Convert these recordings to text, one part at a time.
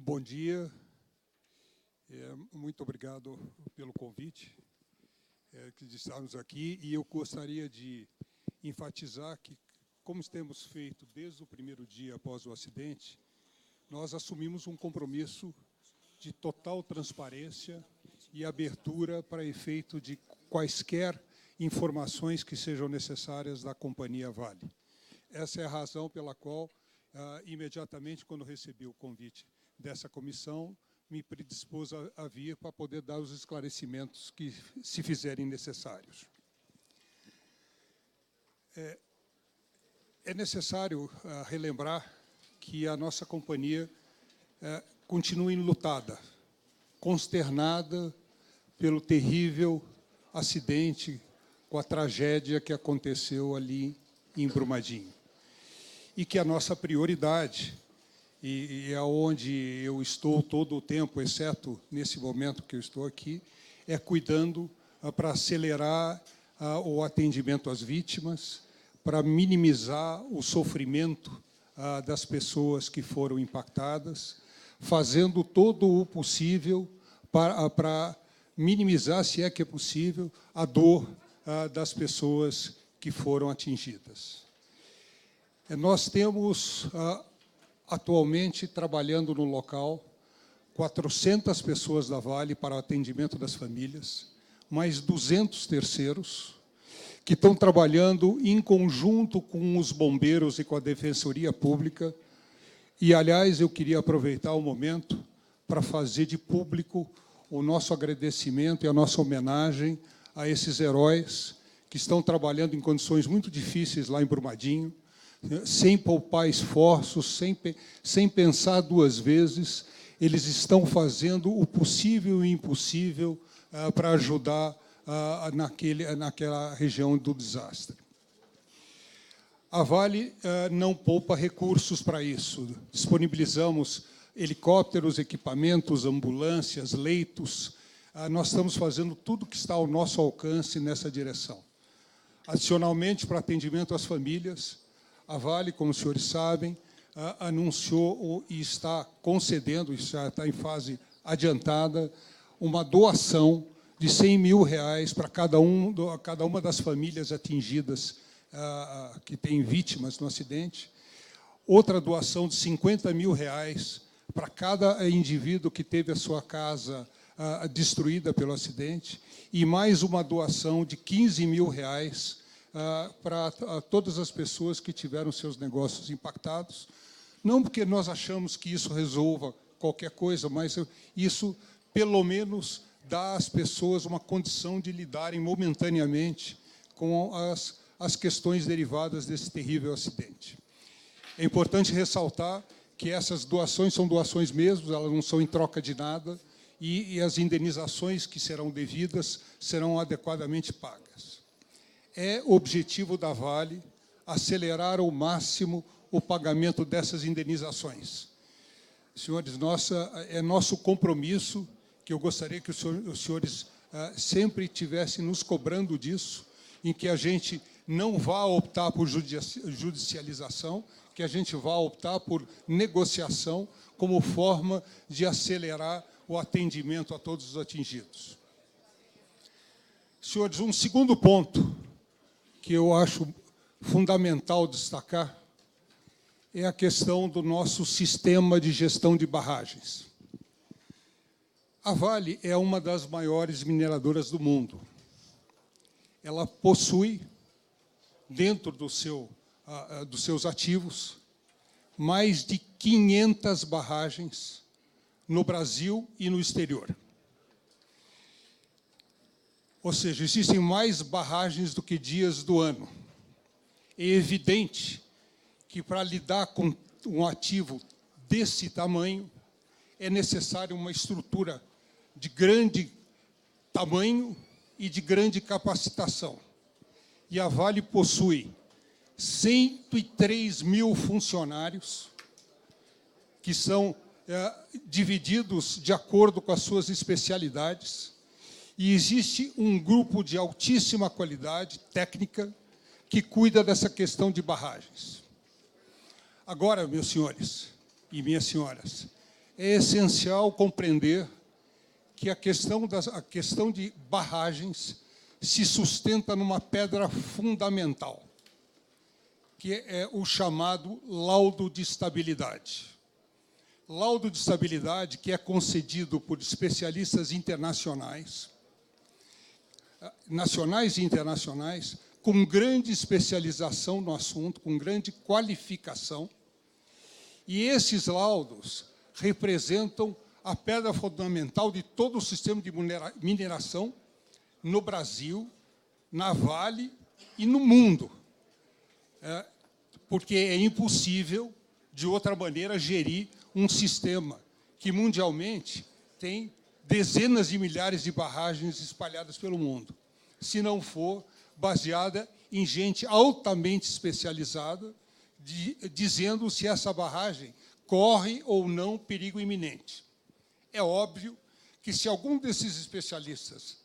Bom dia. Muito obrigado pelo convite de estarmos aqui. E eu gostaria de enfatizar que, como temos feito desde o primeiro dia após o acidente, nós assumimos um compromisso de total transparência e abertura para efeito de quaisquer informações que sejam necessárias da companhia Vale. Essa é a razão pela qual, imediatamente, quando recebi o convite dessa comissão, me predispôs a vir para poder dar os esclarecimentos que se fizerem necessários. É necessário relembrar que a nossa companhia continua enlutada, consternada pelo terrível acidente, com a tragédia que aconteceu ali em Brumadinho. E que a nossa prioridade, e é onde eu estou todo o tempo, exceto nesse momento que eu estou aqui, é cuidando para acelerar o atendimento às vítimas, para minimizar o sofrimento das pessoas que foram impactadas, fazendo todo o possível para minimizar, se é que é possível, a dor das pessoas que foram atingidas. Nós temos, atualmente, trabalhando no local, 400 pessoas da Vale para o atendimento das famílias, mais 200 terceiros, que estão trabalhando em conjunto com os bombeiros e com a Defensoria Pública. E, aliás, eu queria aproveitar o momento para fazer de público o nosso agradecimento e a nossa homenagem a esses heróis que estão trabalhando em condições muito difíceis lá em Brumadinho, sem poupar esforços, sem pensar duas vezes. Eles estão fazendo o possível e o impossível para ajudar naquela região do desastre. A Vale não poupa recursos para isso. Disponibilizamos helicópteros, equipamentos, ambulâncias, leitos. Nós estamos fazendo tudo que está ao nosso alcance nessa direção. Adicionalmente, para atendimento às famílias, a Vale, como os senhores sabem, anunciou e está concedendo, isso já está em fase adiantada, uma doação de R$100 mil para cada uma das famílias atingidas, que têm vítimas no acidente. Outra doação de R$50 mil para cada indivíduo que teve a sua casa destruída pelo acidente, e mais uma doação de R$15 mil para todas as pessoas que tiveram seus negócios impactados. Não porque nós achamos que isso resolva qualquer coisa, mas isso, pelo menos, dá às pessoas uma condição de lidarem momentaneamente com as questões derivadas desse terrível acidente. É importante ressaltar que essas doações são doações mesmo, elas não são em troca de nada, e as indenizações que serão devidas serão adequadamente pagas. É objetivo da Vale acelerar ao máximo o pagamento dessas indenizações. Senhores, é nosso compromisso, que eu gostaria que os senhores sempre estivessem nos cobrando disso, em que a gente não vá optar por judicialização, que a gente vá optar por negociação como forma de acelerar o atendimento a todos os atingidos. Senhores, um segundo ponto que eu acho fundamental destacar é a questão do nosso sistema de gestão de barragens. A Vale é uma das maiores mineradoras do mundo. Ela possui, dentro dos seus ativos, mais de 500 barragens no Brasil e no exterior. Ou seja, existem mais barragens do que dias do ano. É evidente que, para lidar com um ativo desse tamanho, é necessário uma estrutura de grande tamanho e de grande capacitação. E a Vale possui 103 mil funcionários, que são divididos de acordo com as suas especialidades, e existe um grupo de altíssima qualidade técnica que cuida dessa questão de barragens. Agora, meus senhores e minhas senhoras, é essencial compreender que a questão de barragens se sustenta numa pedra fundamental, que é o chamado laudo de estabilidade. Laudo de estabilidade que é concedido por especialistas internacionais, nacionais e internacionais, com grande especialização no assunto, com grande qualificação. E esses laudos representam a pedra fundamental de todo o sistema de mineração no Brasil, na Vale e no mundo. Porque é impossível, de outra maneira, gerir um sistema que, mundialmente, tem dezenas de milhares de barragens espalhadas pelo mundo, se não for baseada em gente altamente especializada, dizendo se essa barragem corre ou não perigo iminente. É óbvio que, se algum desses especialistas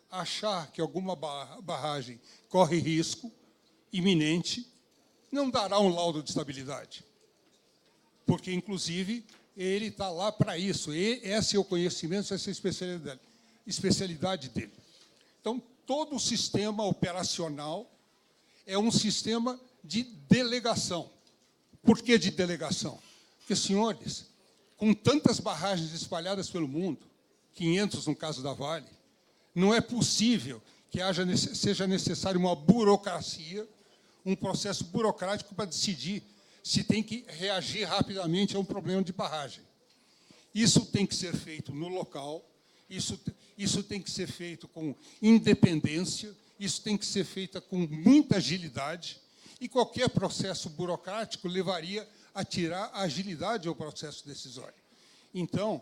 achar que alguma barragem corre risco iminente, não dará um laudo de estabilidade, porque, inclusive, ele está lá para isso. Esse é o conhecimento, essa é a especialidade dele. Então, todo o sistema operacional é um sistema de delegação. Por que de delegação? Porque, senhores, com tantas barragens espalhadas pelo mundo, 500 no caso da Vale, não é possível que seja necessário uma burocracia, um processo burocrático para decidir se tem que reagir rapidamente a um problema de barragem. Isso tem que ser feito no local, isso tem que ser feito com independência, isso tem que ser feito com muita agilidade, e qualquer processo burocrático levaria a tirar a agilidade ao processo decisório. Então,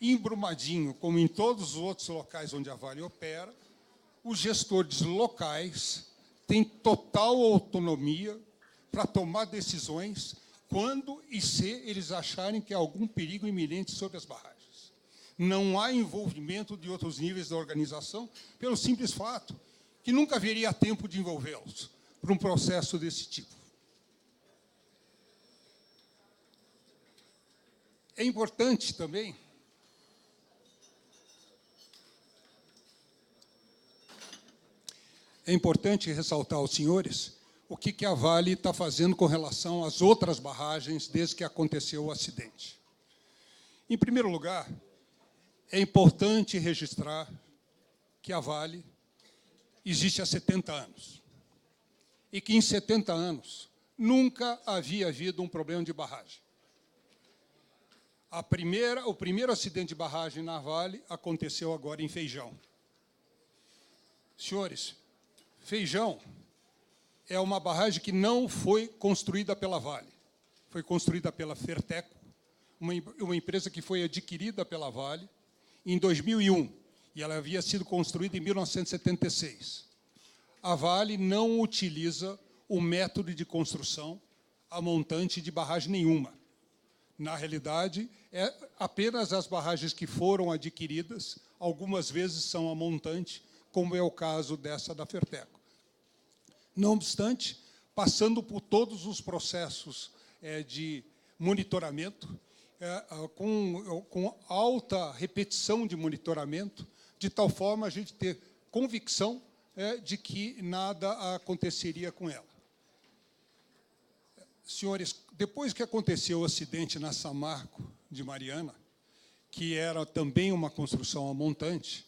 em Brumadinho, como em todos os outros locais onde a Vale opera, os gestores locais têm total autonomia para tomar decisões quando e se eles acharem que há algum perigo iminente sobre as barragens. Não há envolvimento de outros níveis da organização, pelo simples fato que nunca haveria tempo de envolvê-los para um processo desse tipo. É importante também ressaltar aos senhores o que a Vale está fazendo com relação às outras barragens desde que aconteceu o acidente. Em primeiro lugar, é importante registrar que a Vale existe há 70 anos e que, em 70 anos, nunca havia havido um problema de barragem. O primeiro acidente de barragem na Vale aconteceu agora em Feijão. Senhores, Feijão é uma barragem que não foi construída pela Vale. Foi construída pela Ferteco, uma empresa que foi adquirida pela Vale em 2001, e ela havia sido construída em 1976. A Vale não utiliza o método de construção a montante de barragem nenhuma. Na realidade, apenas as barragens que foram adquiridas, algumas vezes são a montante, como é o caso dessa da Ferteco. Não obstante, passando por todos os processos de monitoramento, com alta repetição de monitoramento, de tal forma a gente ter convicção de que nada aconteceria com ela. Senhores, depois que aconteceu o acidente na Samarco de Mariana, que era também uma construção a montante,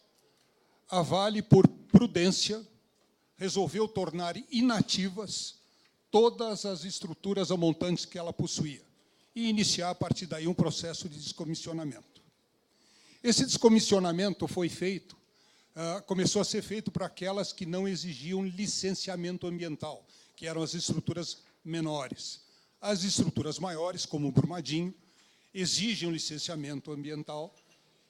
a Vale, por prudência, resolveu tornar inativas todas as estruturas a montantes que ela possuía e iniciar, a partir daí, um processo de descomissionamento. Esse descomissionamento começou a ser feito para aquelas que não exigiam licenciamento ambiental, que eram as estruturas menores. As estruturas maiores, como o Brumadinho, exigem um licenciamento ambiental,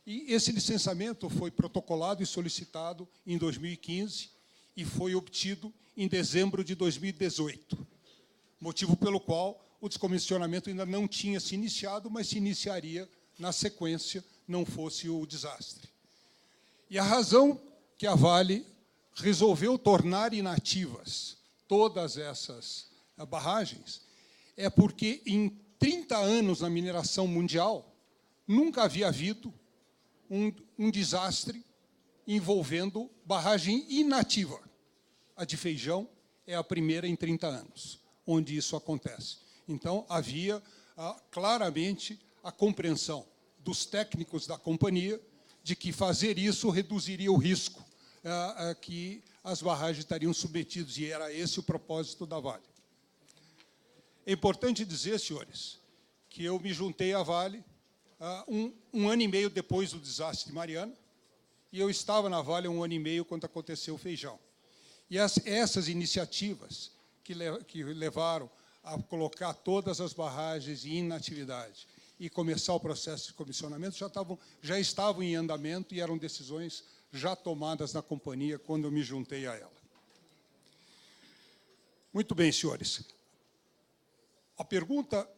e esse licenciamento foi protocolado e solicitado em 2015 e foi obtido em dezembro de 2018, motivo pelo qual o descomissionamento ainda não tinha se iniciado, mas se iniciaria na sequência, não fosse o desastre. E a razão que a Vale resolveu tornar inativas todas essas barragens é porque, em 30 anos na mineração mundial, nunca havia havido um desastre envolvendo barragem inativa. A de Feijão é a primeira em 30 anos, onde isso acontece. Então, havia claramente a compreensão dos técnicos da companhia de que fazer isso reduziria o risco que as barragens estariam submetidas, e era esse o propósito da Vale. É importante dizer, senhores, que eu me juntei à Vale um ano e meio depois do desastre de Mariana, e eu estava na Vale 1 ano e meio quando aconteceu o Feijão. E essas iniciativas que levaram a colocar todas as barragens em inatividade e começar o processo de comissionamento já estavam em andamento e eram decisões já tomadas na companhia quando eu me juntei a ela. Muito bem, senhores. A pergunta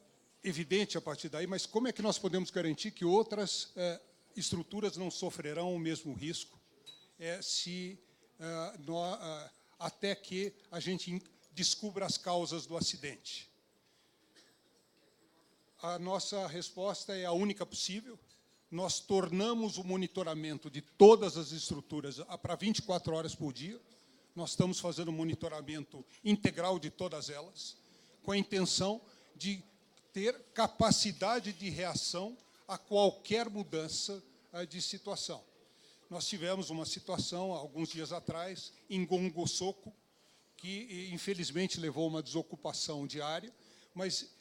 evidente a partir daí, mas como é que nós podemos garantir que outras estruturas não sofrerão o mesmo risco até que a gente descubra as causas do acidente? A nossa resposta é a única possível. Nós tornamos o monitoramento de todas as estruturas para 24 horas por dia. Nós estamos fazendo um monitoramento integral de todas elas, com a intenção de ter capacidade de reação a qualquer mudança de situação. Nós tivemos uma situação, alguns dias atrás, em Gongo-Soco, que, infelizmente, levou a uma desocupação diária, mas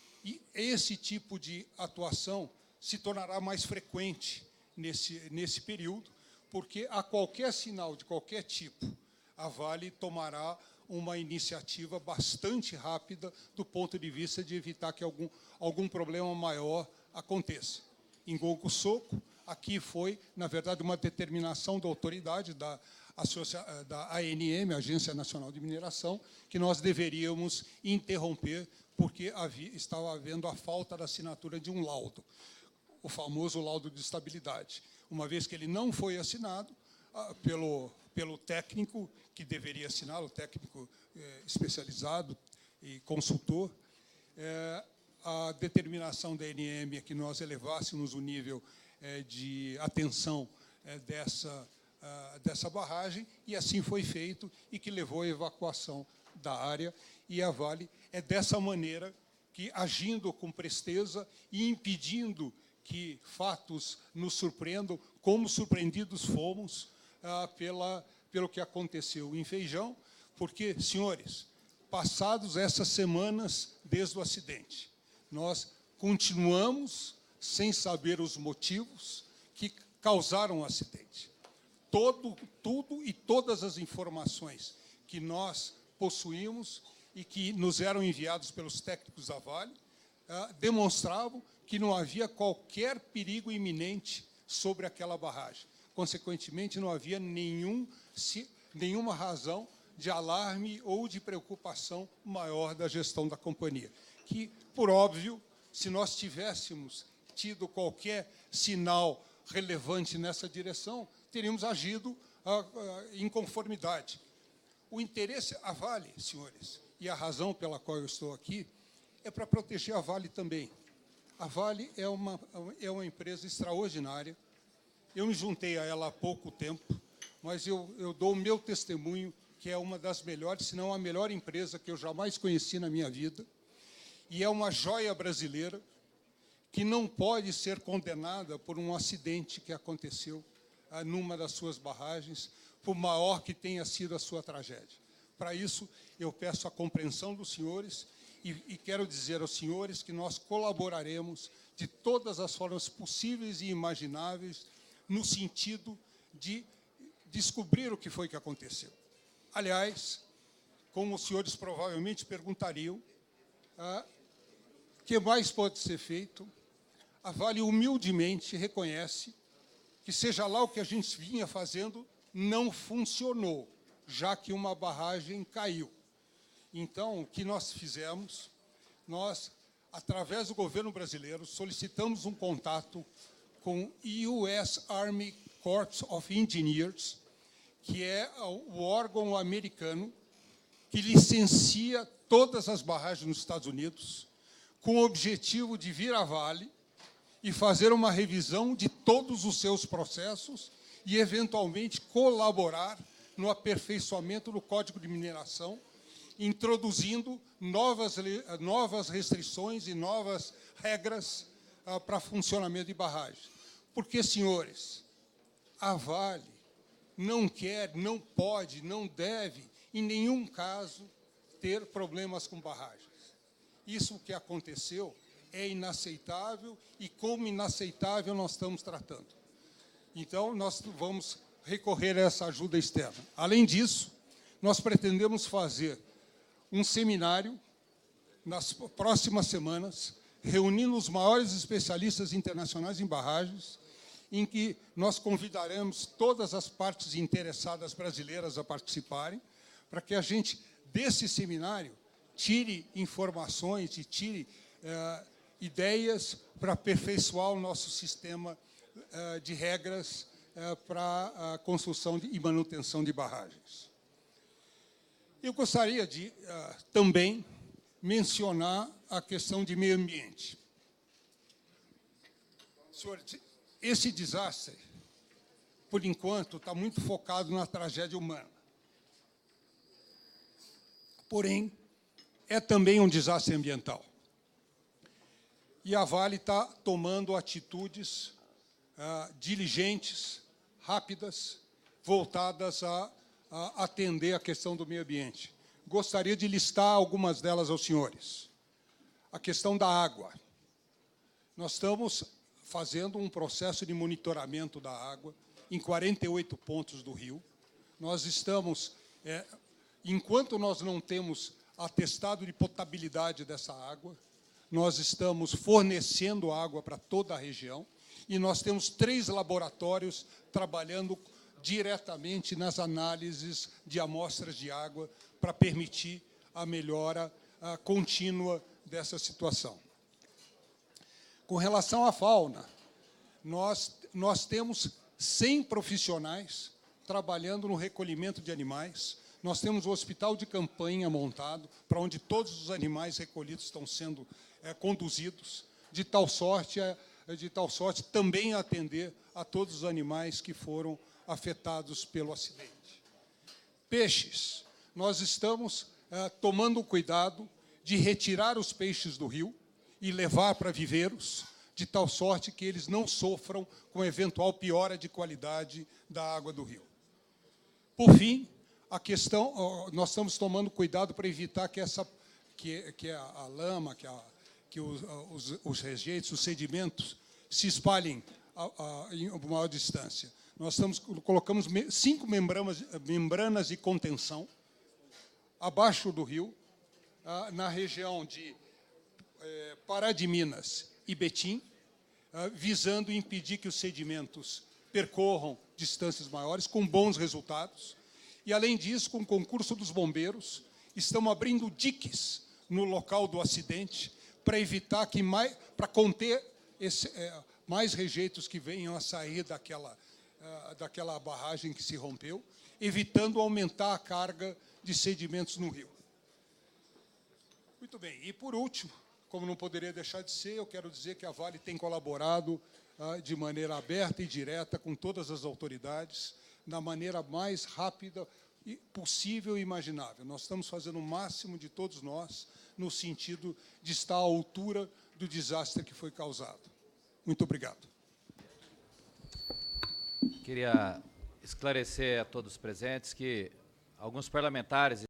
esse tipo de atuação se tornará mais frequente nesse período, porque a qualquer sinal de qualquer tipo, a Vale tomará uma iniciativa bastante rápida do ponto de vista de evitar que algum problema maior aconteça. Em Gongo-Soco, aqui foi, na verdade, uma determinação da autoridade da ANM, Agência Nacional de Mineração, que nós deveríamos interromper porque estava havendo a falta da assinatura de um laudo, o famoso laudo de estabilidade. Uma vez que ele não foi assinado pelo técnico que deveria assinar, o técnico especializado e consultor, a determinação da ANM é que nós elevássemos o nível de atenção dessa barragem, e assim foi feito, e que levou à evacuação da área, e a Vale é dessa maneira que, agindo com presteza e impedindo que fatos nos surpreendam, como surpreendidos fomos pelo que aconteceu em Feijão, porque, senhores, passados essas semanas desde o acidente, nós continuamos sem saber os motivos que causaram o acidente. Tudo e todas as informações que nós possuímos e que nos eram enviados pelos técnicos da Vale demonstravam que não havia qualquer perigo iminente sobre aquela barragem. Consequentemente, não havia nenhuma razão de alarme ou de preocupação maior da gestão da companhia. Que, por óbvio, se nós tivéssemos tido qualquer sinal relevante nessa direção, teríamos agido em conformidade. O interesse, a Vale, senhores, e a razão pela qual eu estou aqui, é para proteger a Vale também. A Vale é uma empresa extraordinária. Eu me juntei a ela há pouco tempo, mas eu dou o meu testemunho, que é uma das melhores, se não a melhor empresa que eu jamais conheci na minha vida, e é uma joia brasileira que não pode ser condenada por um acidente que aconteceu numa das suas barragens, por maior que tenha sido a sua tragédia. Para isso, eu peço a compreensão dos senhores e quero dizer aos senhores que nós colaboraremos de todas as formas possíveis e imagináveis no sentido de descobrir o que foi que aconteceu. Aliás, como os senhores provavelmente perguntariam, o que mais pode ser feito? A Vale humildemente reconhece que, seja lá o que a gente vinha fazendo, não funcionou, já que uma barragem caiu. Então, o que nós fizemos? Nós, através do governo brasileiro, solicitamos um contato com o US Army Corps of Engineers, que é o órgão americano que licencia todas as barragens nos Estados Unidos, com o objetivo de vir à Vale e fazer uma revisão de todos os seus processos e, eventualmente, colaborar no aperfeiçoamento do Código de Mineração, introduzindo novas restrições e novas regras para funcionamento de barragens. Porque, senhores, a Vale não quer, não pode, não deve, em nenhum caso, ter problemas com barragens. Isso que aconteceu é inaceitável e, como inaceitável, nós estamos tratando. Então, nós vamos recorrer a essa ajuda externa. Além disso, nós pretendemos fazer um seminário nas próximas semanas, reunindo os maiores especialistas internacionais em barragens, em que nós convidaremos todas as partes interessadas brasileiras a participarem, para que a gente, desse seminário, tire informações e tire ideias para aperfeiçoar o nosso sistema de regras para a construção e manutenção de barragens. Eu gostaria de também mencionar a questão de meio ambiente. Senhores, esse desastre, por enquanto, está muito focado na tragédia humana. Porém, é também um desastre ambiental. E a Vale está tomando atitudes diligentes, rápidas, voltadas a atender a questão do meio ambiente. Gostaria de listar algumas delas aos senhores. A questão da água. Nós estamos fazendo um processo de monitoramento da água em 48 pontos do rio. Nós estamos, enquanto nós não temos atestado de potabilidade dessa água, nós estamos fornecendo água para toda a região e nós temos 3 laboratórios trabalhando diretamente nas análises de amostras de água para permitir a melhora contínua dessa situação. Com relação à fauna, nós temos 100 profissionais trabalhando no recolhimento de animais. Nós temos o hospital de campanha montado, para onde todos os animais recolhidos estão sendo conduzidos, de tal sorte também atender a todos os animais que foram afetados pelo acidente. Peixes. Nós estamos tomando cuidado de retirar os peixes do rio e levar para viveiros, de tal sorte que eles não sofram com eventual piora de qualidade da água do rio. Por fim, a questão, nós estamos tomando cuidado para evitar que a lama, que os rejeitos, os sedimentos, se espalhem em uma maior distância. Nós colocamos 5 membranas de contenção abaixo do rio, na região de Pará de Minas e Betim, visando impedir que os sedimentos percorram distâncias maiores, com bons resultados. E, além disso, com o concurso dos bombeiros, estamos abrindo diques no local do acidente para evitar para conter mais rejeitos que venham a sair daquela barragem que se rompeu, evitando aumentar a carga de sedimentos no rio. Muito bem. E, por último, como não poderia deixar de ser, eu quero dizer que a Vale tem colaborado de maneira aberta e direta com todas as autoridades, da maneira mais rápida possível e imaginável. Nós estamos fazendo o máximo de todos nós no sentido de estar à altura do desastre que foi causado. Muito obrigado. Queria esclarecer a todos os presentes que alguns parlamentares